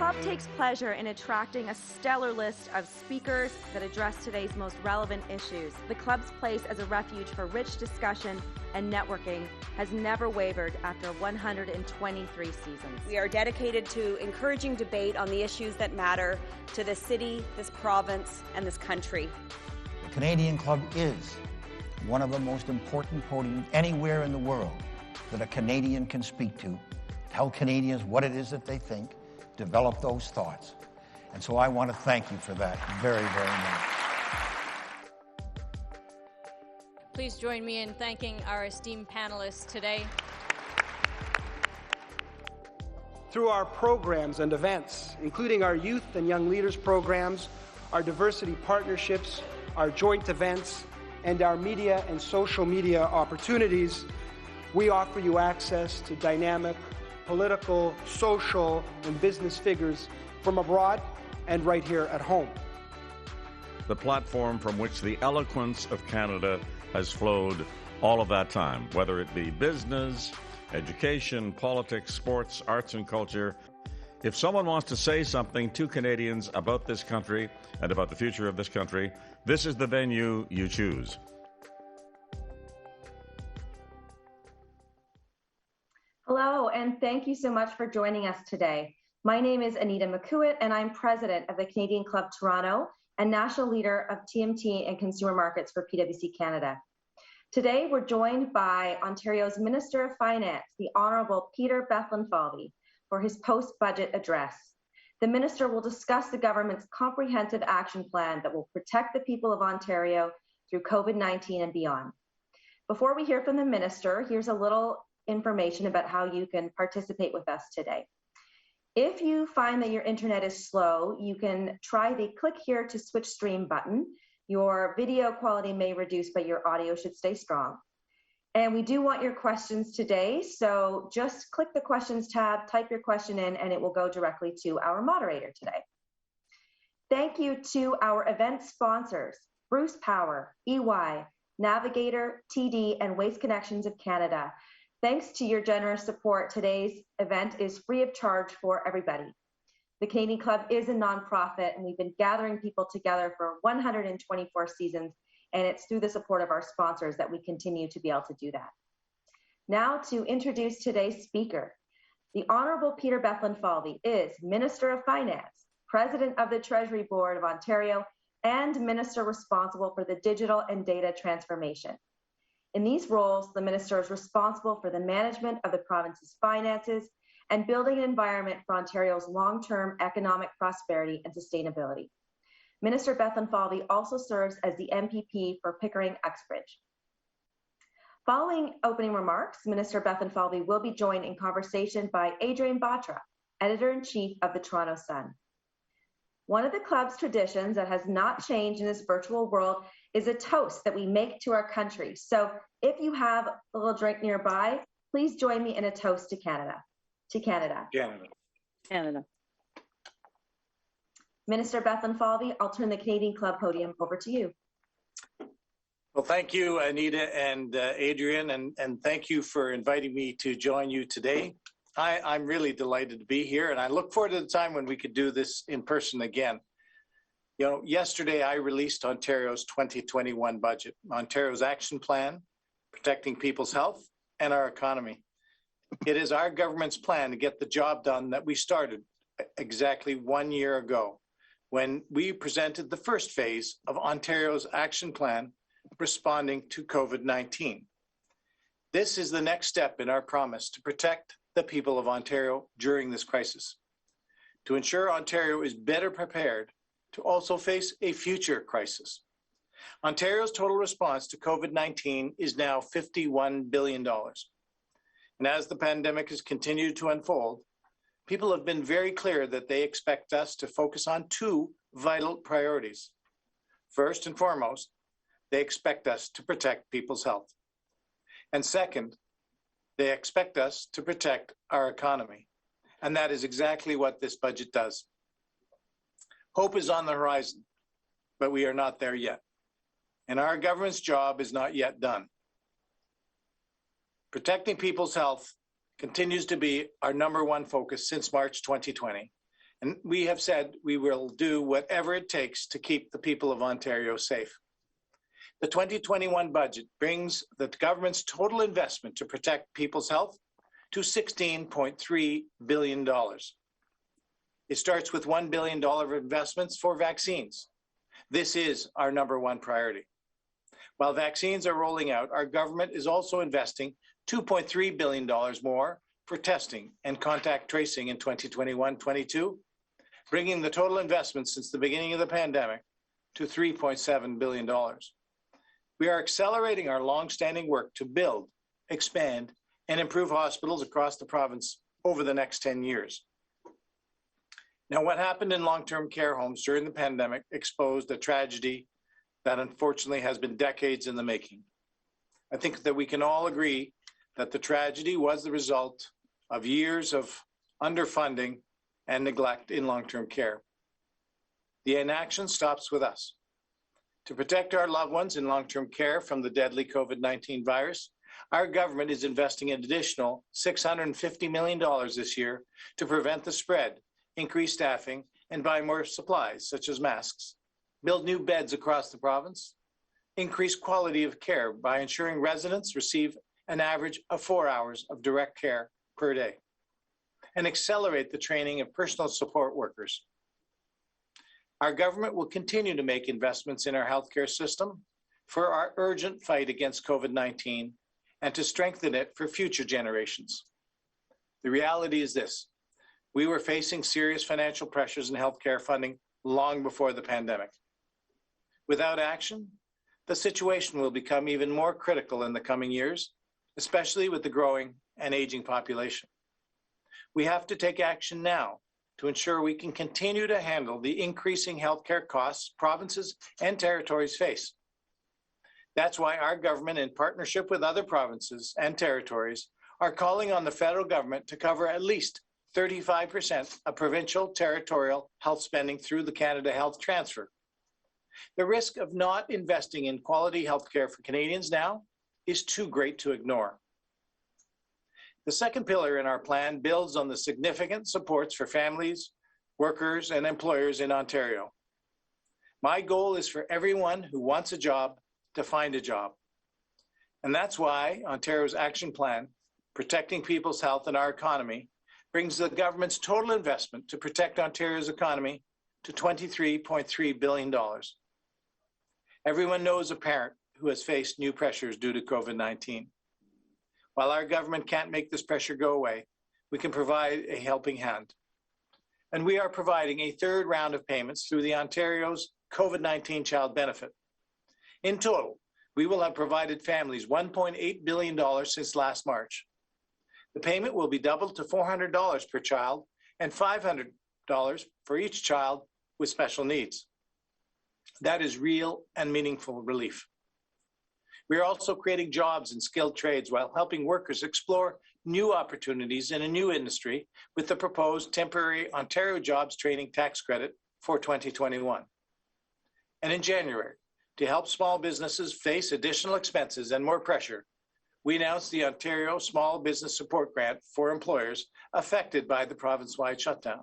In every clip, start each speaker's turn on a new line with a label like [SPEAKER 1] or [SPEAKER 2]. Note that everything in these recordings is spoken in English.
[SPEAKER 1] club takes pleasure in attracting a stellar list of speakers that address today's most relevant issues. The club's place as a refuge for rich discussion and networking has never wavered after 123 seasons.
[SPEAKER 2] We are dedicated to encouraging debate on the issues that matter to this city, this province, and this country.
[SPEAKER 3] The Canadian Club is one of the most important podiums anywhere in the world that a Canadian can speak to, tell Canadians what it is that they think, develop those thoughts. And so I want to thank you for that very, very much.
[SPEAKER 4] Please join me in thanking our esteemed panelists today.
[SPEAKER 5] Through our programs and events, including our youth and young leaders programs, our diversity partnerships, our joint events, and our media and social media opportunities, we offer you access to dynamic political, social, and business figures from abroad and right here at home.
[SPEAKER 6] The platform from which the eloquence of Canada has flowed all of that time, whether it be business, education, politics, sports, arts, and culture. If someone wants to say something to Canadians about this country and about the future of this country, this is the venue you choose.
[SPEAKER 7] Hello, and thank you so much for joining us today. My name is Anita McCuitt, and I'm president of the Canadian Club Toronto and national leader of TMT and consumer markets for PwC Canada. Today, we're joined by Ontario's Minister of Finance, the Honourable Peter Bethlenfalvy, for his post-budget address. The Minister will discuss the government's comprehensive action plan that will protect the people of Ontario through COVID-19 and beyond. Before we hear from the Minister, here's a little information about how you can participate with us today. If you find that your internet is slow, you can try the click here to switch stream button. Your video quality may reduce, but your audio should stay strong. And we do want your questions today, so just click the questions tab, type your question in, and it will go directly to our moderator today. Thank you to our event sponsors, Bruce Power, EY, Navigator, TD, and Waste Connections of Canada. Thanks to your generous support, today's event is free of charge for everybody. The Canadian Club is a nonprofit, and we've been gathering people together for 124 seasons, and it's through the support of our sponsors that we continue to be able to do that. Now to introduce today's speaker. The Honourable Peter Bethlenfalvy is Minister of Finance, President of the Treasury Board of Ontario, and Minister responsible for the digital and data transformation. In these roles, the Minister is responsible for the management of the province's finances and building an environment for Ontario's long-term economic prosperity and sustainability. Minister Bethlenfalvy also serves as the MPP for Pickering-Uxbridge. Following opening remarks, Minister Bethlenfalvy will be joined in conversation by Adrian Batra, Editor-in-Chief of the Toronto Sun. One of the club's traditions that has not changed in this virtual world is a toast that we make to our country. So if you have a little drink nearby, please join me in a toast to Canada. To Canada.
[SPEAKER 5] Canada.
[SPEAKER 2] Canada.
[SPEAKER 7] Minister Bethlenfalvy, I'll turn the Canadian Club podium over to you.
[SPEAKER 8] Well, thank you, Anita and Adrian, and thank you for inviting me to join you today. I'm really delighted to be here, and I look forward to the time when we could do this in person again. You know, yesterday I released Ontario's 2021 budget, Ontario's action plan, protecting people's health and our economy. It is our government's plan to get the job done that we started exactly 1 year ago when we presented the first phase of Ontario's action plan responding to COVID-19. This is the next step in our promise to protect the people of Ontario during this crisis, to ensure Ontario is better prepared to also face a future crisis. Ontario's total response to COVID-19 is now $51 billion. And as the pandemic has continued to unfold, people have been very clear that they expect us to focus on two vital priorities. First and foremost, they expect us to protect people's health. And second, they expect us to protect our economy. And that is exactly what this budget does. Hope is on the horizon, but we are not there yet. And our government's job is not yet done. Protecting people's health continues to be our #1 focus since March 2020, And we have said we will do whatever it takes to keep the people of Ontario safe. The 2021 budget brings the government's total investment to protect people's health to $16.3 billion. It starts with $1 billion of investments for vaccines. This is our number one priority. While vaccines are rolling out, our government is also investing $2.3 billion more for testing and contact tracing in 2021-22, bringing the total investment since the beginning of the pandemic to $3.7 billion. We are accelerating our long-standing work to build, expand, and improve hospitals across the province over the next 10 years. Now, what happened in long-term care homes during the pandemic exposed a tragedy that unfortunately has been decades in the making. I think that we can all agree that the tragedy was the result of years of underfunding and neglect in long-term care. The inaction stops with us. To protect our loved ones in long-term care from the deadly COVID-19 virus, our government is investing an additional $650 million this year to prevent the spread, increase staffing, and buy more supplies, such as masks, build new beds across the province, increase quality of care by ensuring residents receive an average of 4 hours of direct care per day, and accelerate the training of personal support workers. Our government will continue to make investments in our healthcare system for our urgent fight against COVID-19 and to strengthen it for future generations. The reality is this: we were facing serious financial pressures in healthcare funding long before the pandemic. Without action, the situation will become even more critical in the coming years, especially with the growing and aging population. We have to take action now to ensure we can continue to handle the increasing healthcare costs provinces and territories face. That's why our government, in partnership with other provinces and territories, are calling on the federal government to cover at least 35% of provincial territorial health spending through the Canada Health Transfer. The risk of not investing in quality healthcare for Canadians now is too great to ignore. The second pillar in our plan builds on the significant supports for families, workers, and employers in Ontario. My goal is for everyone who wants a job to find a job. And that's why Ontario's action plan, Protecting People's Health and Our Economy, brings the government's total investment to protect Ontario's economy to $23.3 billion. Everyone knows a parent who has faced new pressures due to COVID-19. While our government can't make this pressure go away, we can provide a helping hand. And we are providing a third round of payments through the Ontario's COVID-19 Child Benefit. In total, we will have provided families $1.8 billion since last March. The payment will be doubled to $400 per child and $500 for each child with special needs. That is real and meaningful relief. We are also creating jobs in skilled trades while helping workers explore new opportunities in a new industry with the proposed temporary Ontario Jobs Training Tax Credit for 2021. And in January, to help small businesses face additional expenses and more pressure, we announced the Ontario Small Business Support Grant for employers affected by the province-wide shutdown.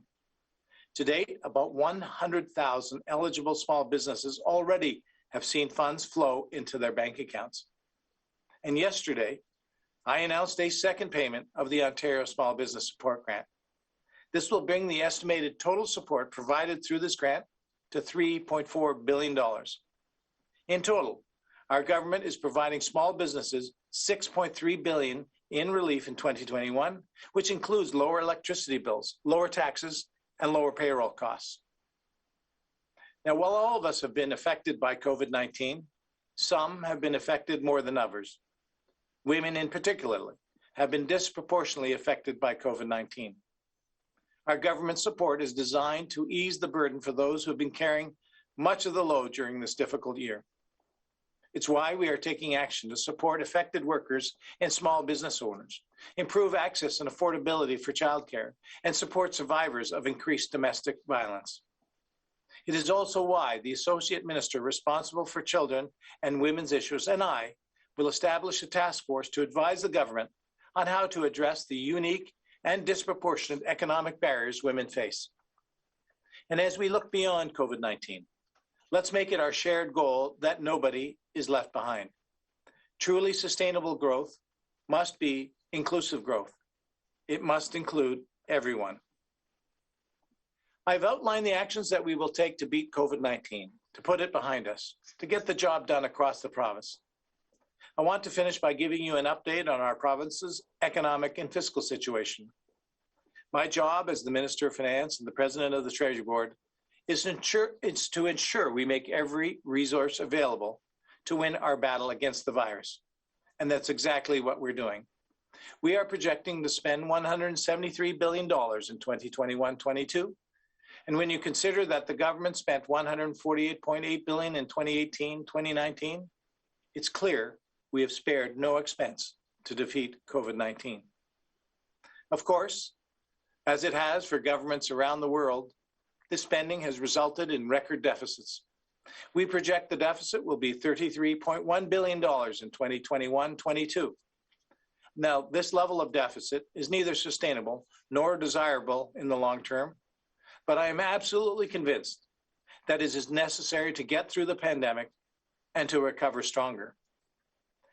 [SPEAKER 8] To date, about 100,000 eligible small businesses already have seen funds flow into their bank accounts. And yesterday, I announced a second payment of the Ontario Small Business Support Grant. This will bring the estimated total support provided through this grant to $3.4 billion. In total, our government is providing small businesses $6.3 billion in relief in 2021, which includes lower electricity bills, lower taxes, and lower payroll costs. Now, while all of us have been affected by COVID-19, some have been affected more than others. Women in particular have been disproportionately affected by COVID-19. Our government support is designed to ease the burden for those who have been carrying much of the load during this difficult year. It's why we are taking action to support affected workers and small business owners, improve access and affordability for childcare, and support survivors of increased domestic violence. It is also why the Associate Minister responsible for children and women's issues and I will establish a task force to advise the government on how to address the unique and disproportionate economic barriers women face. And as we look beyond COVID-19, let's make it our shared goal that nobody is left behind. Truly sustainable growth must be inclusive growth. It must include everyone. I've outlined the actions that we will take to beat COVID-19, to put it behind us, to get the job done across the province. I want to finish by giving you an update on our province's economic and fiscal situation. My job as the Minister of Finance and the President of the Treasury Board is to ensure we make every resource available to win our battle against the virus. And that's exactly what we're doing. We are projecting to spend $173 billion in 2021-22. And when you consider that the government spent $148.8 billion in 2018-2019, it's clear we have spared no expense to defeat COVID-19. Of course, as it has for governments around the world, this spending has resulted in record deficits. We project the deficit will be $33.1 billion in 2021-22. Now, this level of deficit is neither sustainable nor desirable in the long term, but I am absolutely convinced that it is necessary to get through the pandemic and to recover stronger.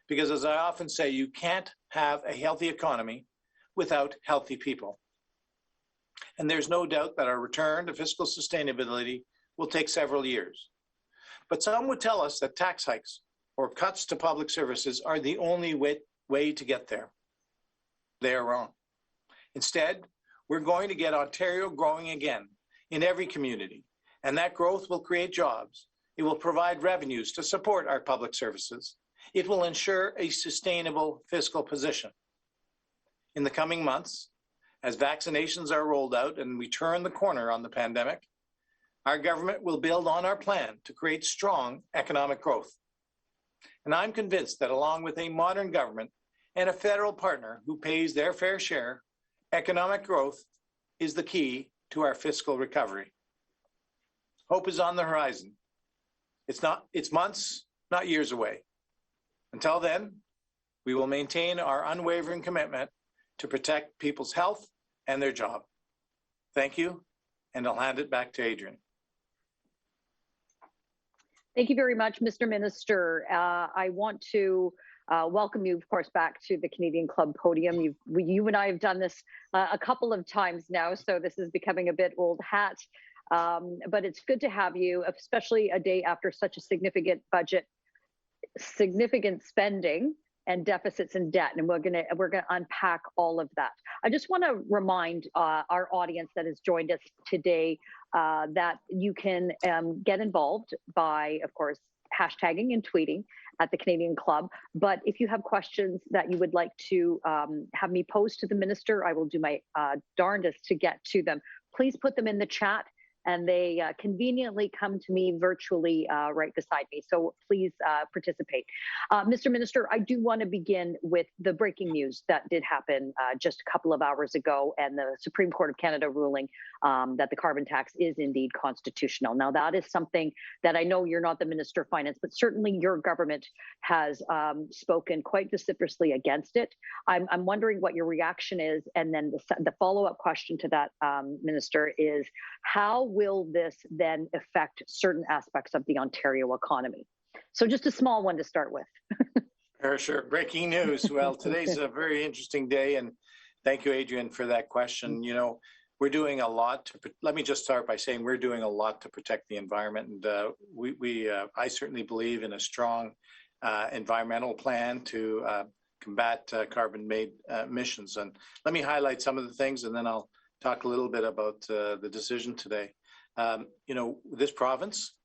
[SPEAKER 8] Because as I often say, you can't have a healthy economy without healthy people. And there's no doubt that our return to fiscal sustainability will take several years. But some would tell us that tax hikes or cuts to public services are the only way to get there. They are wrong. Instead, we're going to get Ontario growing again in every community, and that growth will create jobs. It will provide revenues to support our public services. It will ensure a sustainable fiscal position. In the coming months, as vaccinations are rolled out and we turn the corner on the pandemic, our government will build on our plan to create strong economic growth. And I'm convinced that along with a modern government and a federal partner who pays their fair share, economic growth is the key to our fiscal recovery. Hope is on the horizon. It's months, not years away. Until then, we will maintain our unwavering commitment to protect people's health and their job. Thank you, and I'll hand it back to Adrian.
[SPEAKER 9] Thank you very much, Mr. Minister. I want to welcome you, of course, back to the Canadian Club podium. You and I have done this a couple of times now, so this is becoming a bit old hat. But it's good to have you, especially a day after such a significant budget, significant spending, and deficits and debt, and we're gonna unpack all of that. I just want to remind our audience that has joined us today that you can get involved by, of course, hashtagging and tweeting at the Canadian Club. But if you have questions that you would like to have me pose to the minister, I will do my darndest to get to them. Please put them in the chat, and they conveniently come to me virtually right beside me. So please participate. Mr. Minister, I do want to begin with the breaking news that did happen just a couple of hours ago, and the Supreme Court of Canada ruling that the carbon tax is indeed constitutional. Now, that is something that I know you're not the Minister of Finance, but certainly your government has spoken quite vociferously against it. I'm wondering what your reaction is, and then the follow-up question to that, Minister, is how will this then affect certain aspects of the Ontario economy? So just a small one to start with.
[SPEAKER 8] Sure. Breaking news. Well, today's a very interesting day, and thank you, Adrian, for that question. You know, we're doing a lot let me just start by saying we're doing a lot to protect the environment, and I certainly believe in a strong environmental plan to combat carbon-made emissions. And let me highlight some of the things, and then I'll talk a little bit about the decision today. You know, this province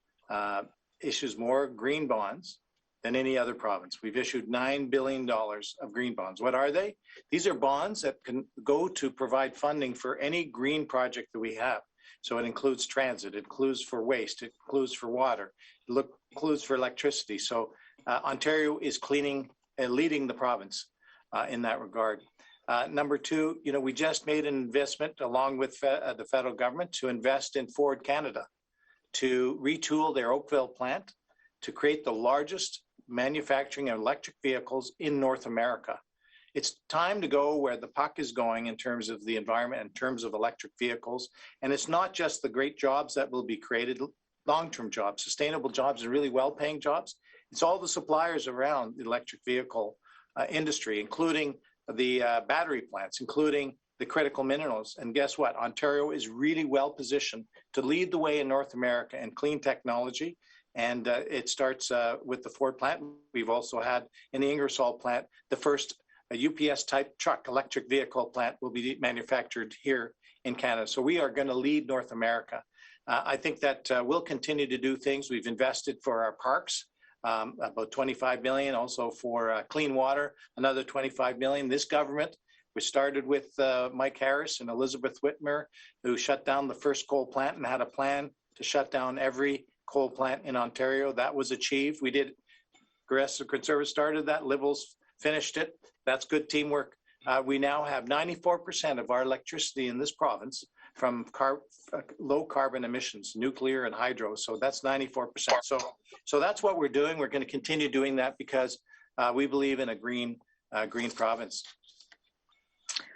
[SPEAKER 8] issues more green bonds than any other province. We've issued $9 billion of green bonds. What are they? These are bonds that can go to provide funding for any green project that we have. So it includes transit, it includes for waste, it includes for water, it includes for electricity. So Ontario is leading the province in that regard. Number two, you know, we just made an investment along with the federal government to invest in Ford Canada to retool their Oakville plant to create the largest manufacturing of electric vehicles in North America. It's time to go where the puck is going in terms of the environment, in terms of electric vehicles. And it's not just the great jobs that will be created, long-term jobs, sustainable jobs, and really well-paying jobs. It's all the suppliers around the electric vehicle industry, including the battery plants, including the critical minerals. And guess what? Ontario is really well positioned to lead the way in North America in clean technology. And it starts with the Ford plant. We've also had in the Ingersoll plant, the first UPS type truck, electric vehicle plant will be manufactured here in Canada. So we are going to lead North America. I think that we'll continue to do things. We've invested for our parks, about $25 million, also for clean water, another $25 million. This government, which started with Mike Harris and Elizabeth Whitmer, who shut down the first coal plant and had a plan to shut down every coal plant in Ontario. That was achieved. We did. Progressive Conservatives started that. Liberals finished it. That's good teamwork. We now have 94% of our electricity in this province from low carbon emissions, nuclear and hydro. So that's 94%. So that's what we're doing. We're going to continue doing that because we believe in a green province.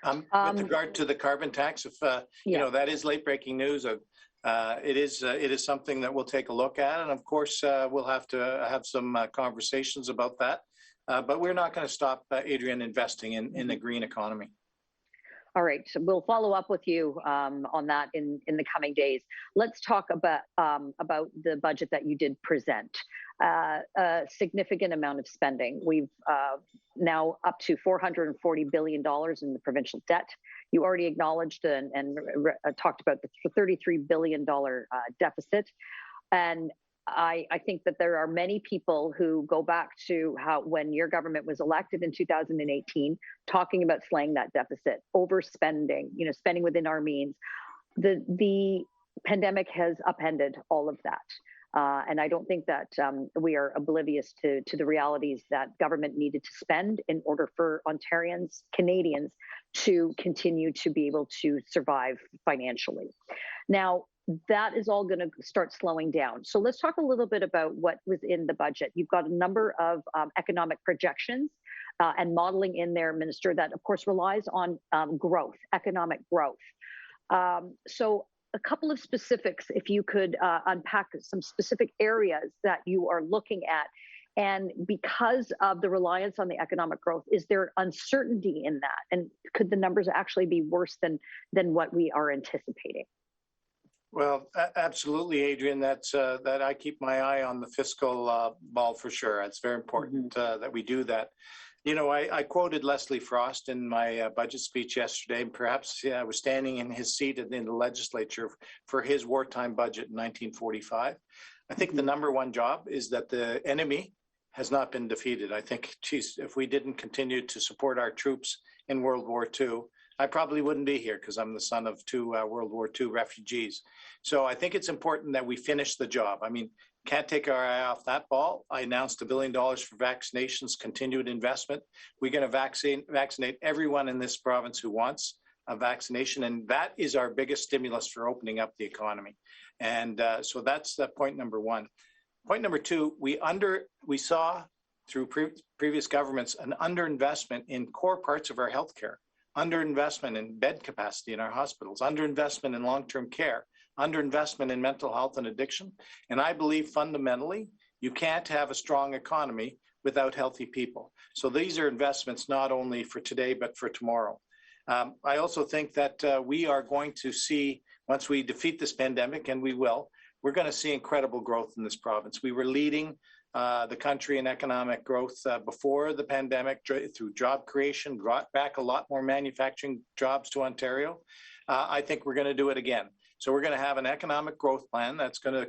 [SPEAKER 8] With regard to the carbon tax, if you know, that is late breaking news. It is something that we'll take a look at, and of course we'll have to have some conversations about that. But we're not going to stop, Adrienne, investing in the green economy.
[SPEAKER 9] All right, so we'll follow up with you on that in the coming days. Let's talk about the budget that you did present. A significant amount of spending. We've now up to $440 billion in the provincial debt. You already acknowledged and talked about the $33 billion deficit. And I think that there are many people who go back to how when your government was elected in 2018, talking about slaying that deficit, overspending, spending within our means. The pandemic has upended all of that. And I don't think that we are oblivious to the realities that government needed to spend in order for Ontarians, Canadians to continue to be able to survive financially. Now, that is all going to start slowing down. So let's talk a little bit about what was in the budget. You've got a number of economic projections and modeling in there, Minister, that of course relies on growth, economic growth. So a couple of specifics, if you could unpack some specific areas that you are looking at. And because of the reliance on the economic growth, is there uncertainty in that? And could the numbers actually be worse than what we are anticipating?
[SPEAKER 8] Well, absolutely, Adrienne. That I keep my eye on the fiscal ball for sure. It's very important that we do that. You know, I quoted Leslie Frost in my budget speech yesterday, and perhaps I was standing in his seat in the legislature for his wartime budget in 1945. I think the number one job is that the enemy has not been defeated. I think, geez, if we didn't continue to support our troops in World War II, I probably wouldn't be here because I'm the son of two World War II refugees. So I think it's important that we finish the job. I mean, can't take our eye off that ball. I announced $1 billion for vaccinations, continued investment. We're going to vaccinate everyone in this province who wants a vaccination, and that is our biggest stimulus for opening up the economy. And so that's point number one. Point number two, we saw through previous governments an underinvestment in core parts of our healthcare. Underinvestment in bed capacity in our hospitals, underinvestment in long-term care, underinvestment in mental health and addiction. And I believe fundamentally, you can't have a strong economy without healthy people. So these are investments not only for today, but for tomorrow. I also think that we are going to see, once we defeat this pandemic, and we will, we're going to see incredible growth in this province. We were leading the country in economic growth before the pandemic through job creation, brought back a lot more manufacturing jobs to Ontario. I think we're going to do it again. So we're going to have an economic growth plan that's going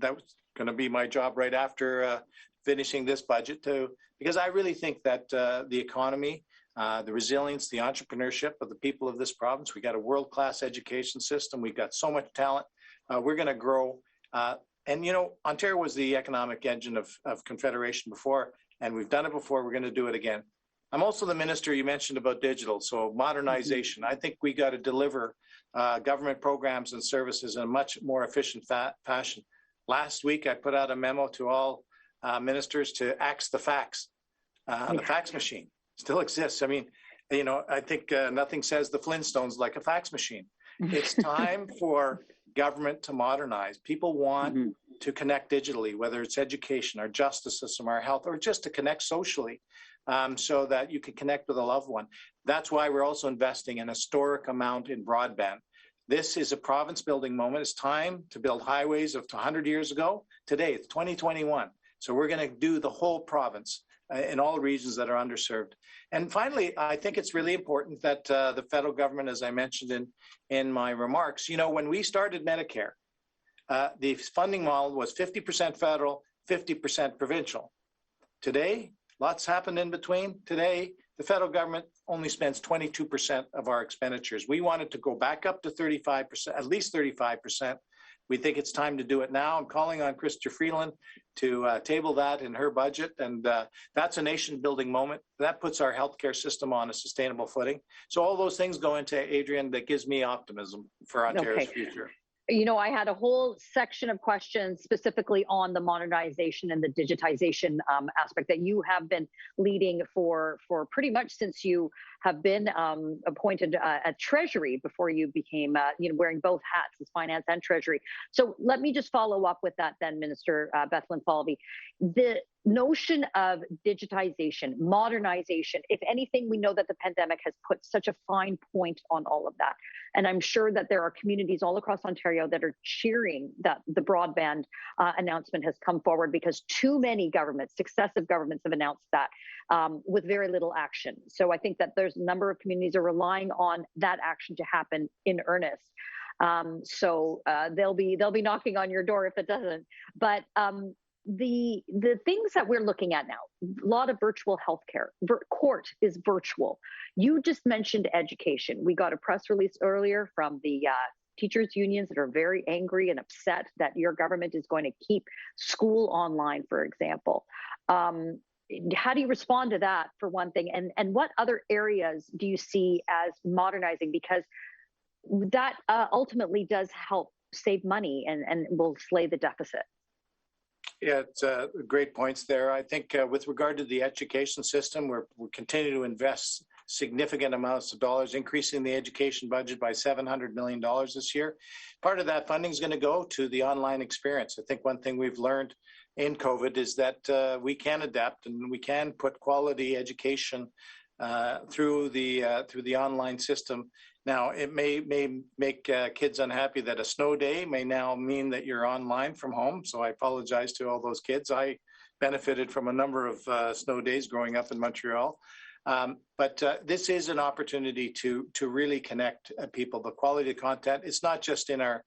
[SPEAKER 8] to be my job right after finishing this budget too, because I really think that the economy, the resilience, the entrepreneurship of the people of this province, we got a world-class education system. We've got so much talent. We're going to grow. And, you know, Ontario was the economic engine of Confederation before, and we've done it before. We're going to do it again. I'm also the minister you mentioned about digital, so modernization. I think we got to deliver government programs and services in a much more efficient fashion. Last week, I put out a memo to all ministers to axe the fax, the fax machine. still exists. I mean, you know, I think nothing says the Flintstones like a fax machine. It's time for government to modernize. People want to connect digitally, whether it's education, our justice system, our health, or just to connect socially, so that you can connect with a loved one. That's why we're also investing an historic amount in broadband. This is a province building moment. It's time to build highways of 100 years ago. Today, it's 2021. So we're going to do the whole province in all regions that are underserved. And finally, I think it's really important that the federal government, as I mentioned in my remarks, you know, when we started Medicare, the funding model was 50% federal, 50% provincial. Today, lots happened in between. Today, the federal government only spends 22% of our expenditures. We wanted to go back up to 35%, at least 35%. We think it's time to do it now. I'm calling on Chrystia Freeland to table that in her budget, and that's a nation-building moment. That puts our healthcare system on a sustainable footing. So all those things go into, Adrian, that gives me optimism for Ontario's future.
[SPEAKER 9] You know, I had a whole section of questions specifically on the modernization and the digitization aspect that you have been leading for pretty much since you have been appointed at Treasury before you became, you know, wearing both hats as finance and Treasury. So let me just follow up with that then, Minister Bethlenfalvy. The notion of digitization, modernization, if anything, we know that the pandemic has put such a fine point on all of that. And I'm sure that there are communities all across Ontario that are cheering that the broadband announcement has come forward, because too many governments, successive governments, have announced that with very little action. So I think that there's a number of communities are relying on that action to happen in earnest. So they'll be knocking on your door if it doesn't. But the things that we're looking at now, a lot of virtual healthcare, court is virtual. You just mentioned education. We got a press release earlier from the teachers unions that are very angry and upset that your government is going to keep school online, for example. How do you respond to that, for one thing? And what other areas do you see as modernizing? Because that ultimately does help save money and will slay the deficit.
[SPEAKER 8] Yeah, it's great points there. I think with regard to the education system, we're continuing to invest significant amounts of dollars, increasing the education budget by $700 million this year. Part of that funding is going to go to the online experience. I think one thing we've learned in COVID is that we can adapt and we can put quality education through the online system. Now, it may make kids unhappy that a snow day may now mean that you're online from home. So I apologize to all those kids. I benefited from a number of snow days growing up in Montreal. But this is an opportunity to really connect people. The quality of content, it's not just in our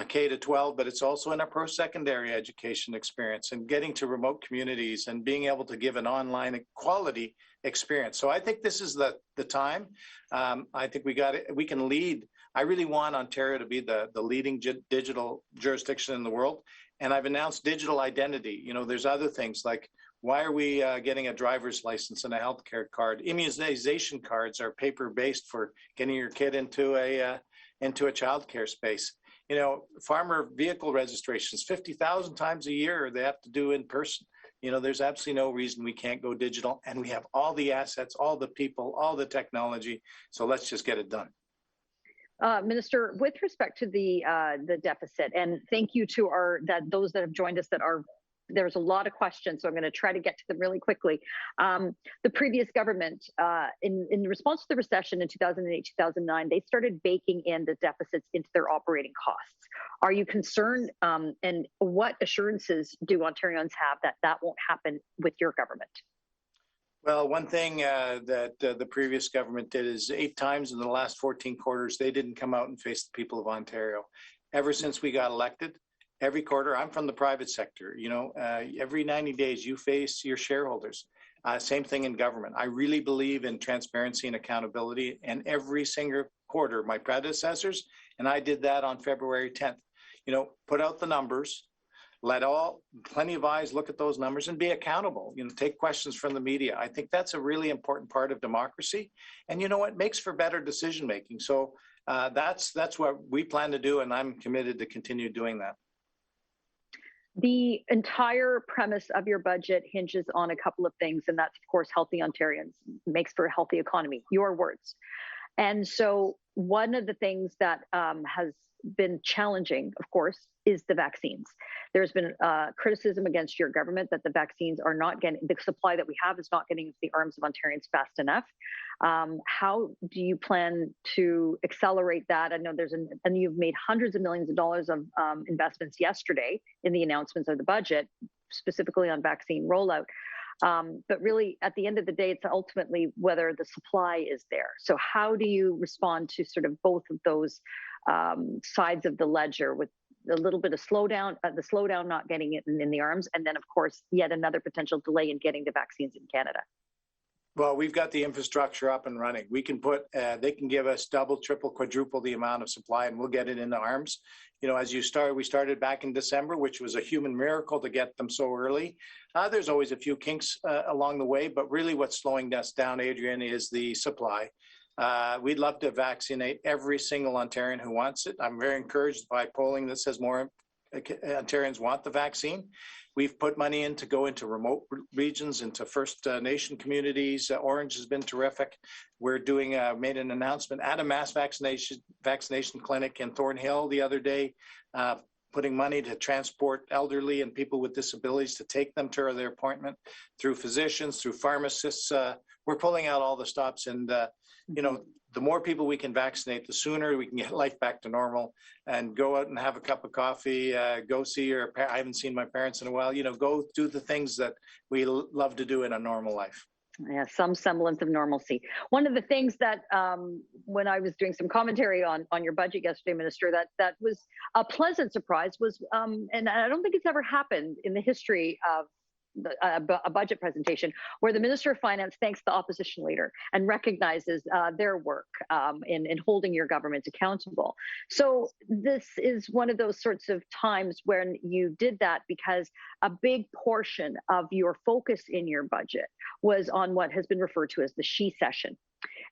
[SPEAKER 8] K to 12, but it's also in our post-secondary education experience and getting to remote communities and being able to give an online quality experience. So I think this is the time. I think we can lead. I really want Ontario to be the leading digital jurisdiction in the world. And I've announced digital identity. You know, there's other things like, why are we getting a driver's license and a healthcare card? Immunization cards are paper-based for getting your kid into a childcare space. You know, farmer vehicle registrations, 50,000 times a year they have to do in person. You know, there's absolutely no reason we can't go digital, and we have all the assets, all the people, all the technology. So let's just get it done.
[SPEAKER 9] Minister, with respect to the deficit, and thank you to those that have joined us that are. There's a lot of questions, so I'm going to try to get to them really quickly. The previous government, in response to the recession in 2008, 2009, they started baking in the deficits into their operating costs. Are you concerned, and what assurances do Ontarians have that won't happen with your government?
[SPEAKER 8] Well, one thing that the previous government did is 8 times in the last 14 quarters, they didn't come out and face the people of Ontario. Ever since we got elected, every quarter, I'm from the private sector, you know, every 90 days you face your shareholders. Same thing in government. I really believe in transparency and accountability, and every single quarter, my predecessors, and I did that on February 10th, you know, put out the numbers, let plenty of eyes look at those numbers and be accountable, you know, take questions from the media. I think that's a really important part of democracy. And you know what, makes for better decision-making. So that's what we plan to do, and I'm committed to continue doing that.
[SPEAKER 9] The entire premise of your budget hinges on a couple of things, and that's, of course, healthy Ontarians, makes for a healthy economy, your words. And so one of the things that has been challenging, of course, is the vaccines. There's been criticism against your government that the vaccines are not getting, the supply that we have is not getting into the arms of Ontarians fast enough. How do you plan to accelerate that? I know and you've made hundreds of millions of dollars of investments yesterday in the announcements of the budget, specifically on vaccine rollout. But really, at the end of the day, it's ultimately whether the supply is there. So how do you respond to sort of both of those sides of the ledger, with a little bit of slowdown, the slowdown not getting it in the arms, and then, of course, yet another potential delay in getting the vaccines in Canada?
[SPEAKER 8] Well, we've got the infrastructure up and running. We can put, they can give us double, triple, quadruple the amount of supply, and we'll get it into arms. You know, as we started back in December, which was a human miracle to get them so early. There's always a few kinks along the way, but really what's slowing us down, Adrian, is the supply. We'd love to vaccinate every single Ontarian who wants it. I'm very encouraged by polling that says more Ontarians want the vaccine. We've put money in to go into remote regions, into First Nation communities. Orange has been terrific. We're doing, made an announcement at a mass vaccination clinic in Thornhill the other day, putting money to transport elderly and people with disabilities to take them to their appointment through physicians, through pharmacists. We're pulling out all the stops, and you know, the more people we can vaccinate, the sooner we can get life back to normal and go out and have a cup of coffee, go see your I haven't seen my parents in a while, you know, go do the things that we love to do in a normal life.
[SPEAKER 9] Yeah, some semblance of normalcy. One of the things that when I was doing some commentary on your budget yesterday, Minister, that was a pleasant surprise was, and I don't think it's ever happened in the history of a budget presentation, where the Minister of Finance thanks the opposition leader and recognizes their work in holding your government accountable. So this is one of those sorts of times when you did that, because a big portion of your focus in your budget was on what has been referred to as the she session.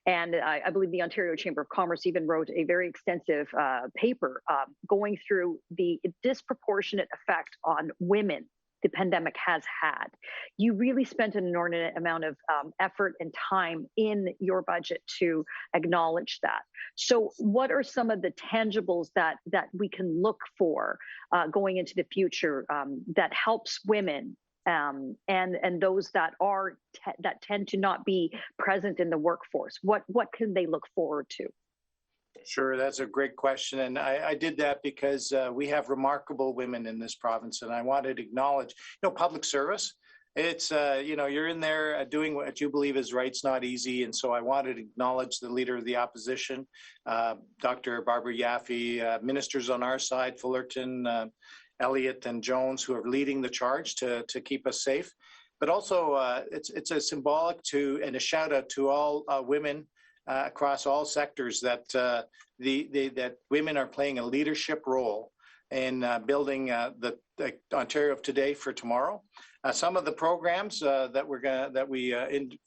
[SPEAKER 9] And I believe the Ontario Chamber of Commerce even wrote a very extensive paper going through the disproportionate effect on women the pandemic has had. You really spent an inordinate amount of effort and time in your budget to acknowledge that. So what are some of the tangibles that we can look for going into the future that helps women and those that that tend to not be present in the workforce? What can they look forward to?
[SPEAKER 8] Sure, that's a great question. And I did that because we have remarkable women in this province, and I wanted to acknowledge, you know, public service. It's, you know, you're in there doing what you believe is right. It's not easy. And so I wanted to acknowledge the leader of the opposition, Dr. Barbara Yaffe, ministers on our side, Fullerton, Elliott and Jones, who are leading the charge to keep us safe. But also it's a symbolic and a shout out to all women across all sectors that that women are playing a leadership role in building the Ontario of today for tomorrow. Some of the programs that we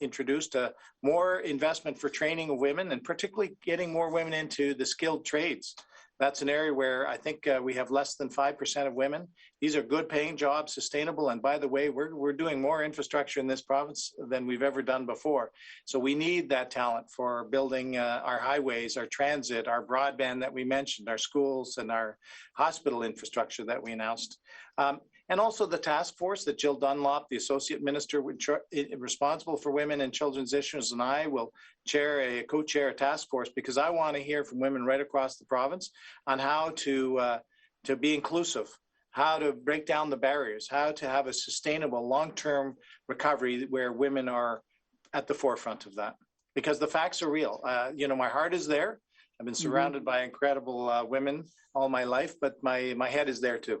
[SPEAKER 8] introduced, more investment for training of women, and particularly getting more women into the skilled trades. That's an area where I think we have less than 5% of women. These are good paying jobs, sustainable. And by the way, we're doing more infrastructure in this province than we've ever done before. So we need that talent for building our highways, our transit, our broadband that we mentioned, our schools and our hospital infrastructure that we announced. And also the task force that Jill Dunlop, the Associate Minister responsible for women and children's issues, and I will co-chair a task force, because I want to hear from women right across the province on how to be inclusive, how to break down the barriers, how to have a sustainable long-term recovery where women are at the forefront of that. Because the facts are real. You know, my heart is there. I've been surrounded by incredible women all my life, but my head is there too.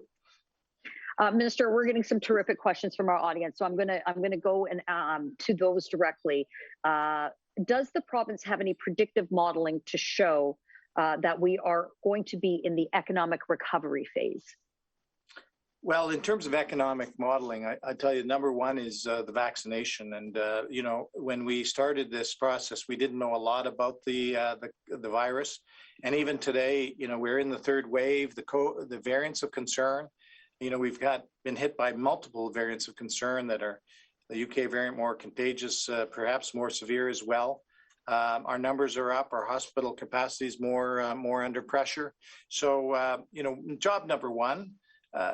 [SPEAKER 9] Minister, we're getting some terrific questions from our audience, so I'm gonna go and to those directly. Does the province have any predictive modeling to show that we are going to be in the economic recovery phase?
[SPEAKER 8] Well, in terms of economic modeling, I tell you, number one is the vaccination. And you know, when we started this process, we didn't know a lot about the virus. And even today, you know, we're in the third wave, the variants of concern. we've been hit by multiple variants of concern that are the UK variant more contagious, perhaps more severe as well. Our numbers are up. Our hospital capacity is more under pressure. So, job number one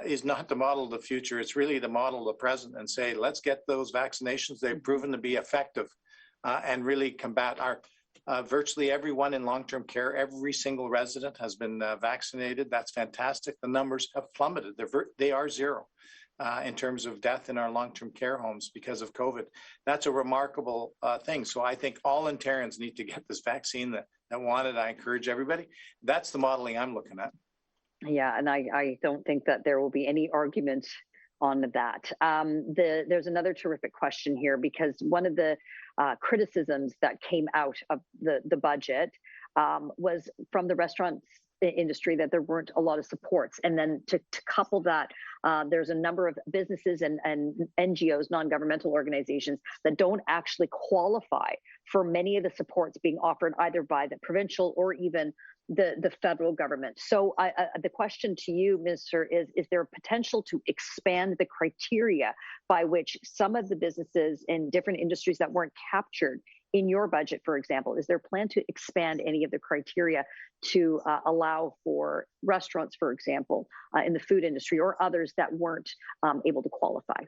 [SPEAKER 8] is not the model of the future. It's really the model of the present, and say, let's get those vaccinations. They've proven to be effective and really combat our virtually everyone in long-term care. Every single resident has been vaccinated. That's fantastic. The numbers have plummeted. They are zero in terms of death in our long-term care homes because of COVID. That's a remarkable thing. So I think all Ontarians need to get this vaccine that want it. I encourage everybody. That's the modeling I'm looking at.
[SPEAKER 9] Yeah, and I don't think that there will be any argument on that. There's another terrific question here, because one of the criticisms that came out of the budget was from the restaurants industry that there weren't a lot of supports. And then to couple that, there's a number of businesses and NGOs, non-governmental organizations, that don't actually qualify for many of the supports being offered either by the provincial or even the federal government. So the question to you, Minister, is there a potential to expand the criteria by which some of the businesses in different industries that weren't captured in your budget, for example, is there a plan to expand any of the criteria to allow for restaurants, for example, in the food industry or others that weren't able to qualify?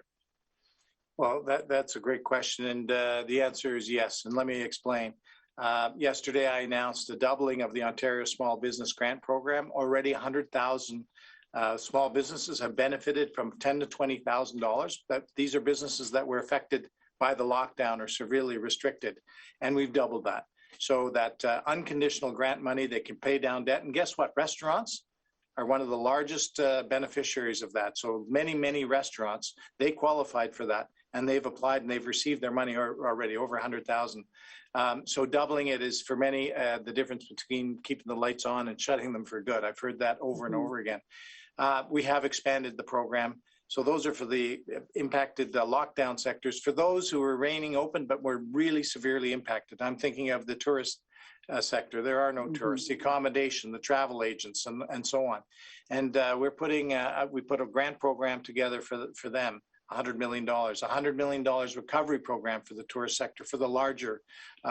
[SPEAKER 8] Well, that's a great question, and the answer is yes, and let me explain. Yesterday, I announced the doubling of the Ontario Small Business Grant Program. Already 100,000 small businesses have benefited from $10,000 to $20,000. These are businesses that were affected by the lockdown or severely restricted, and we've doubled that. So that unconditional grant money, they can pay down debt, and guess what? Restaurants are one of the largest beneficiaries of that. So many restaurants, they qualified for that, and they've applied and they've received their money already, over 100,000. So doubling it is for many the difference between keeping the lights on and shutting them for good. I've heard that over and over again. We have expanded the program. So those are for the impacted lockdown sectors. For those who are remaining open but were really severely impacted, I'm thinking of the tourist sector. There are no tourists, the accommodation, the travel agents, and so on. And we put a grant program together for them. $100 million, $100 million recovery program for the tourist sector, for the larger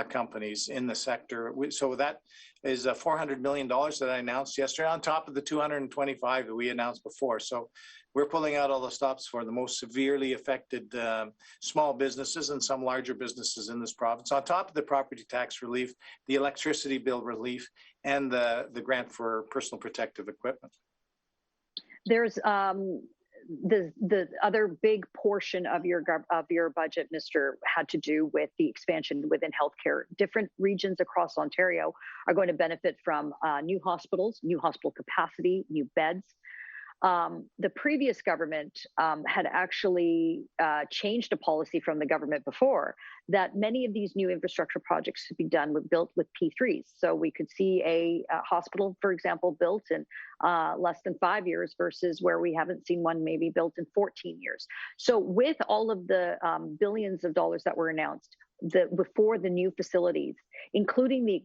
[SPEAKER 8] companies in the sector. So that is $400 million that I announced yesterday, on top of the 225 that we announced before. So we're pulling out all the stops for the most severely affected small businesses and some larger businesses in this province, on top of the property tax relief, the electricity bill relief, and the grant for personal protective equipment.
[SPEAKER 9] There's the other big portion of your budget, Mr., had to do with the expansion within healthcare. Different regions across Ontario are going to benefit from new hospitals, new hospital capacity, new beds. The previous government had actually changed a policy from the government before that many of these new infrastructure projects should be built with P3s. So we could see a hospital, for example, built in less than 5 years versus where we haven't seen one maybe built in 14 years. So with all of the billions of dollars that were announced before the new facilities, including the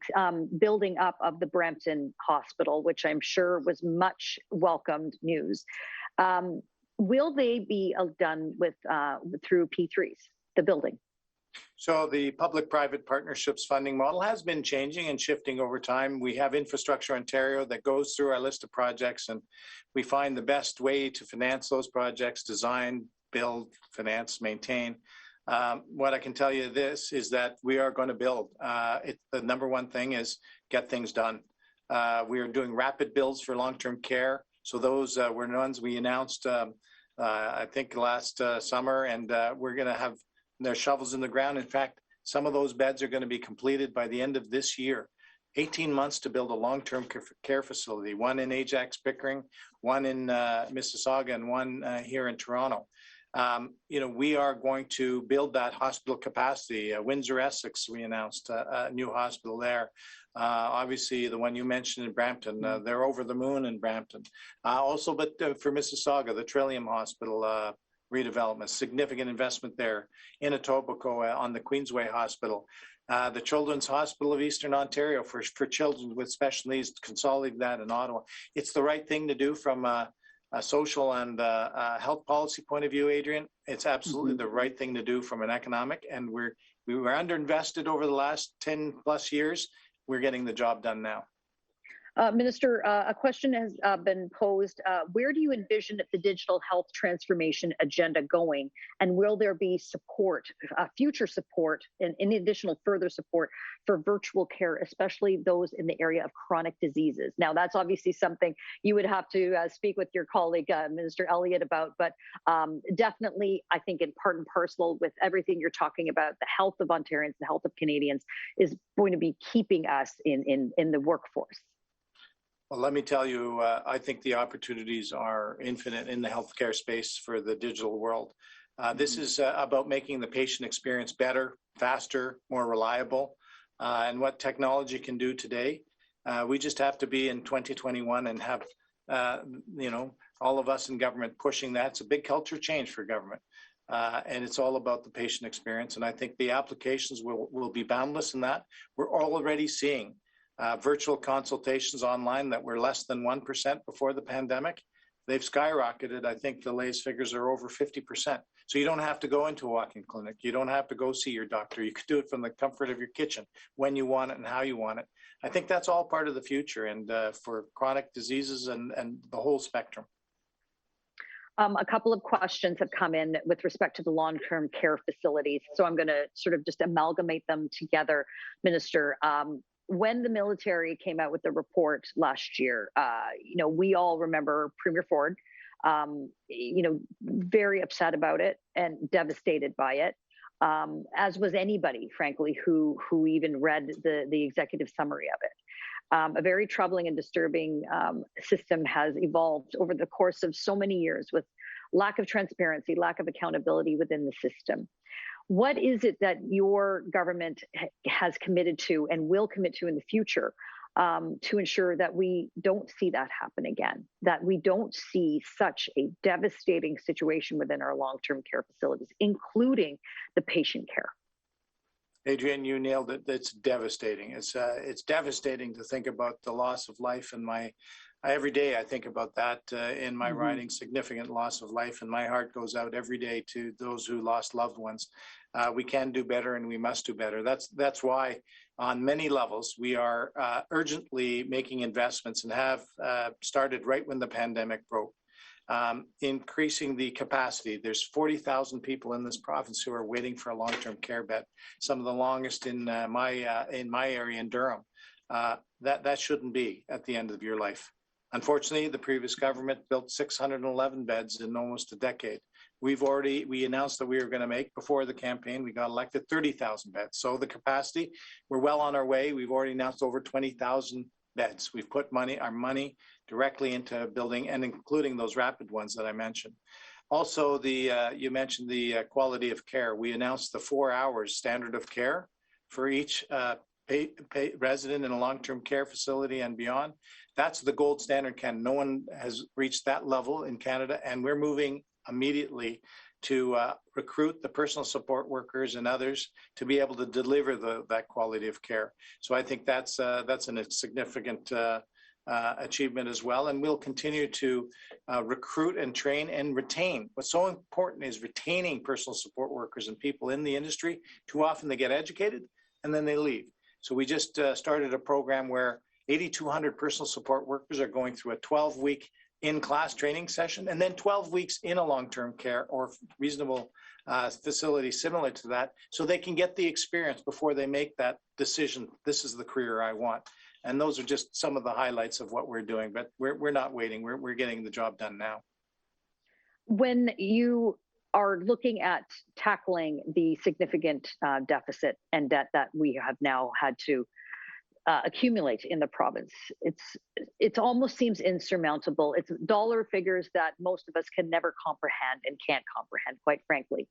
[SPEAKER 9] building up of the Brampton Hospital, which I'm sure was much welcomed news, will they be done through P3s, the building?
[SPEAKER 8] So the public-private partnerships funding model has been changing and shifting over time. We have Infrastructure Ontario that goes through our list of projects, and we find the best way to finance those projects: design, build, finance, maintain. What I can tell you is that we are going to build. The number one thing is get things done. We are doing rapid builds for long-term care. So those were ones we announced, I think, last summer, and we're going to have their shovels in the ground. In fact, some of those beds are going to be completed by the end of this year. 18 months to build a long-term care facility, one in Ajax Pickering, one in Mississauga, and one here in Toronto. We are going to build that hospital capacity. Windsor Essex, we announced a new hospital there. Obviously, the one you mentioned in Brampton, they're over the moon in Brampton. But for Mississauga, the Trillium Hospital redevelopment, significant investment there. In Etobicoke on the Queensway Hospital. The Children's Hospital of Eastern Ontario for children with special needs, consolidate that in Ottawa. It's the right thing to do from a social and health policy point of view, Adrian, it's absolutely the right thing to do from an economic, and we were underinvested over the last 10 plus years. We're getting the job done now.
[SPEAKER 9] Minister, a question has been posed. Where do you envision the digital health transformation agenda going? And will there be support, future support, and any additional further support for virtual care, especially those in the area of chronic diseases? Now, that's obviously something you would have to speak with your colleague, Minister Elliott, about, but definitely, I think in part and parcel with everything you're talking about, the health of Ontarians, the health of Canadians is going to be keeping us in the workforce.
[SPEAKER 8] Well, let me tell you, I think the opportunities are infinite in the healthcare space for the digital world. This is about making the patient experience better, faster, more reliable, and what technology can do today. We just have to be in 2021 and have, all of us in government pushing that. It's a big culture change for government. And it's all about the patient experience. And I think the applications will be boundless in that. We're already seeing virtual consultations online that were less than 1% before the pandemic. They've skyrocketed. I think the latest figures are over 50%. So you don't have to go into a walk-in clinic. You don't have to go see your doctor. You could do it from the comfort of your kitchen when you want it and how you want it. I think that's all part of the future, and for chronic diseases and the whole spectrum.
[SPEAKER 9] A couple of questions have come in with respect to the long-term care facilities. So I'm going to sort of just amalgamate them together, Minister. When the military came out with the report last year, we all remember Premier Ford, very upset about it and devastated by it, as was anybody, frankly, who even read the executive summary of it. A very troubling and disturbing system has evolved over the course of so many years with lack of transparency, lack of accountability within the system. What is it that your government has committed to and will commit to in the future to ensure that we don't see that happen again, that we don't see such a devastating situation within our long-term care facilities, including the patient care?
[SPEAKER 8] Adrienne, you nailed it. It's devastating. It's devastating to think about the loss of life. And every day I think about that in my riding, significant loss of life. And my heart goes out every day to those who lost loved ones. We can do better, and we must do better. That's why on many levels we are urgently making investments and have started right when the pandemic broke. Increasing the capacity. There's 40,000 people in this province who are waiting for a long-term care bed, some of the longest in my area in Durham. That shouldn't be at the end of your life. Unfortunately, the previous government built 611 beds in almost a decade. We announced that we were going to make, before the campaign, we got elected 30,000 beds. So the capacity, we're well on our way. We've already announced over 20,000 beds. We've put our money directly into building, and including those rapid ones that I mentioned. Also, you mentioned the quality of care. We announced the 4 hours standard of care for each resident in a long-term care facility and beyond. That's the gold standard, Ken. No one has reached that level in Canada, and we're moving immediately to recruit the personal support workers and others to be able to deliver that quality of care. So I think that's a significant achievement as well, and we'll continue to recruit and train and retain. What's so important is retaining personal support workers and people in the industry. Too often they get educated and then they leave. So we just started a program where 8,200 personal support workers are going through a 12-week in-class training session, and then 12 weeks in a long-term care or reasonable facility similar to that, so they can get the experience before they make that decision. This is the career I want. And those are just some of the highlights of what we're doing, but we're not waiting. We're getting the job done now.
[SPEAKER 9] When you are looking at tackling the significant deficit and debt that we have now had to accumulate in the province, it almost seems insurmountable. It's dollar figures that most of us can never comprehend and can't comprehend, quite frankly.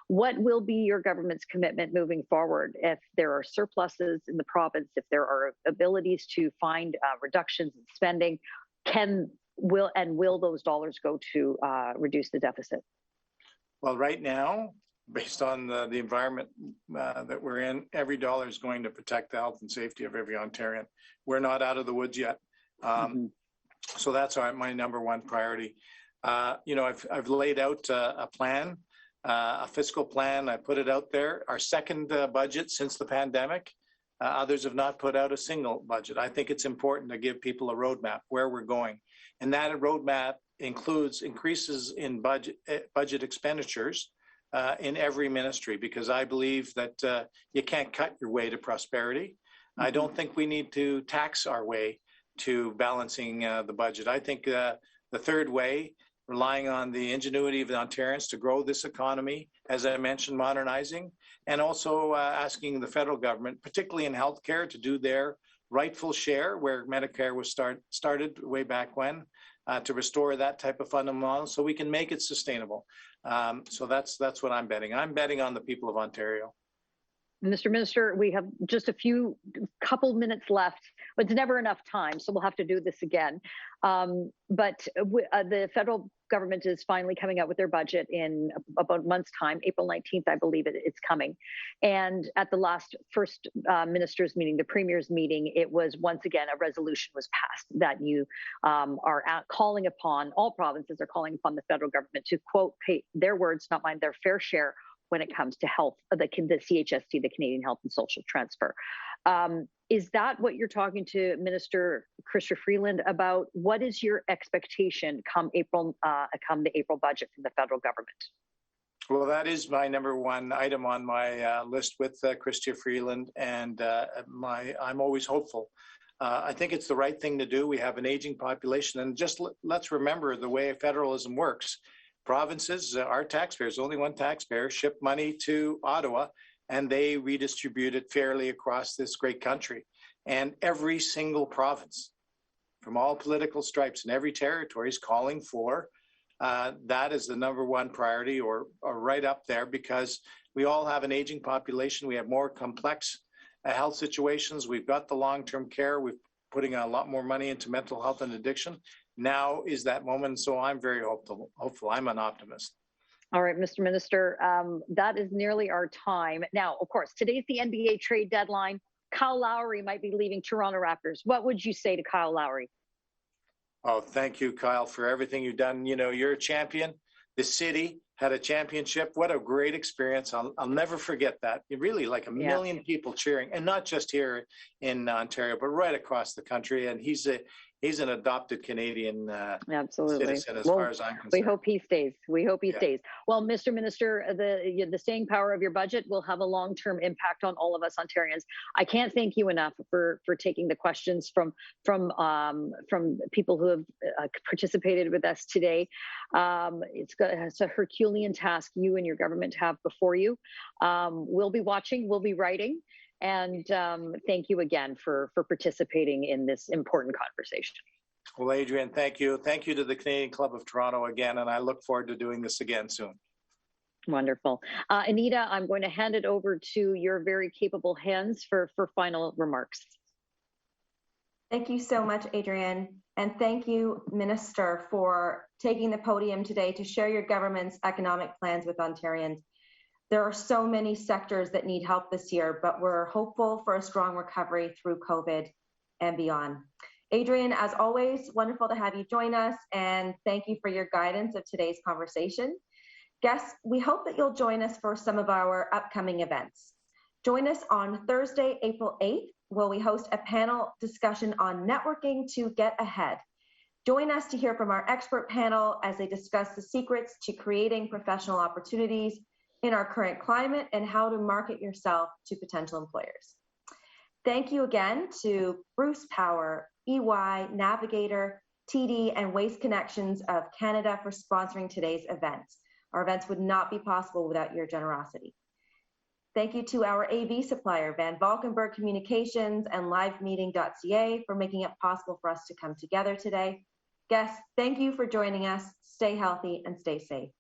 [SPEAKER 9] What will be your government's commitment moving forward if there are surpluses in the province, if there are abilities to find reductions in spending? Will those dollars go to reduce the deficit?
[SPEAKER 8] Well, right now, based on the environment that we're in, every dollar is going to protect the health and safety of every Ontarian. We're not out of the woods yet. So that's my number one priority. I've laid out a plan, a fiscal plan. I put it out there. Our second budget since the pandemic. Others have not put out a single budget. I think it's important to give people a roadmap where we're going. And that roadmap includes increases in budget expenditures in every ministry, because I believe that you can't cut your way to prosperity. Mm-hmm. I don't think we need to tax our way to balancing the budget. I think the third way, relying on the ingenuity of the Ontarians to grow this economy, as I mentioned, modernizing, and also asking the federal government, particularly in healthcare, to do their rightful share where Medicare was started way back when, to restore that type of fundamental model so we can make it sustainable. So that's what I'm betting. I'm betting on the people of Ontario.
[SPEAKER 9] Mr. Minister, we have just a couple minutes left. It's never enough time, so we'll have to do this again. But the federal government is finally coming out with their budget in about a month's time. April 19th, I believe it's coming. And at the first ministers' meeting, the premier's meeting, it was once again a resolution was passed that you are calling upon, all provinces are calling upon the federal government to, quote, pay their words, not mine, their fair share when it comes to health, the CHST, the Canadian Health and Social Transfer. Is that what you're talking to Minister Chrystia Freeland about? What is your expectation come the April budget from the federal government?
[SPEAKER 8] Well, that is my number one item on my list with Chrystia Freeland, and I'm always hopeful. I think it's the right thing to do. We have an aging population, and just let's remember the way federalism works. Provinces, our taxpayers, only one taxpayer, ship money to Ottawa, and they redistribute it fairly across this great country. And every single province, from all political stripes in every territory, is calling for that as the number one priority, or right up there, because we all have an aging population. We have more complex health situations. We've got the long-term care. We're putting a lot more money into mental health and addiction. Now is that moment, so I'm very hopeful. I'm an optimist.
[SPEAKER 9] All right, Mr. Minister, that is nearly our time. Now, of course, today's the NBA trade deadline. Kyle Lowry might be leaving Toronto Raptors. What would you say to Kyle Lowry?
[SPEAKER 8] Oh, thank you, Kyle, for everything you've done. You know, you're a champion. The city had a championship. What a great experience. I'll never forget that. Really, like a million people cheering, and not just here in Ontario, but right across the country. And he's an adopted Canadian citizen, as far as I'm concerned.
[SPEAKER 9] We hope he stays. Stays. Well, Mr. Minister, the staying power of your budget will have a long-term impact on all of us Ontarians. I can't thank you enough for taking the questions from people who have participated with us today. It's a Herculean task you and your government have before you. We'll be watching. We'll be writing. And thank you again for participating in this important conversation.
[SPEAKER 8] Well, Adrienne, thank you. Thank you to the Canadian Club of Toronto again, and I look forward to doing this again soon.
[SPEAKER 9] Wonderful. Anita, I'm going to hand it over to your very capable hands for final remarks.
[SPEAKER 7] Thank you so much, Adrienne. And thank you, Minister, for taking the podium today to share your government's economic plans with Ontarians. There are so many sectors that need help this year, but we're hopeful for a strong recovery through COVID and beyond. Adrienne, as always, wonderful to have you join us, and thank you for your guidance of today's conversation. Guests, we hope that you'll join us for some of our upcoming events. Join us on Thursday, April 8th, where we host a panel discussion on networking to get ahead. Join us to hear from our expert panel as they discuss the secrets to creating professional opportunities in our current climate and how to market yourself to potential employers. Thank you again to Bruce Power, EY, Navigator, TD, and Waste Connections of Canada for sponsoring today's events. Our events would not be possible without your generosity. Thank you to our AV supplier, Van Valkenburg Communications and LiveMeeting.ca for making it possible for us to come together today. Guests, thank you for joining us. Stay healthy and stay safe.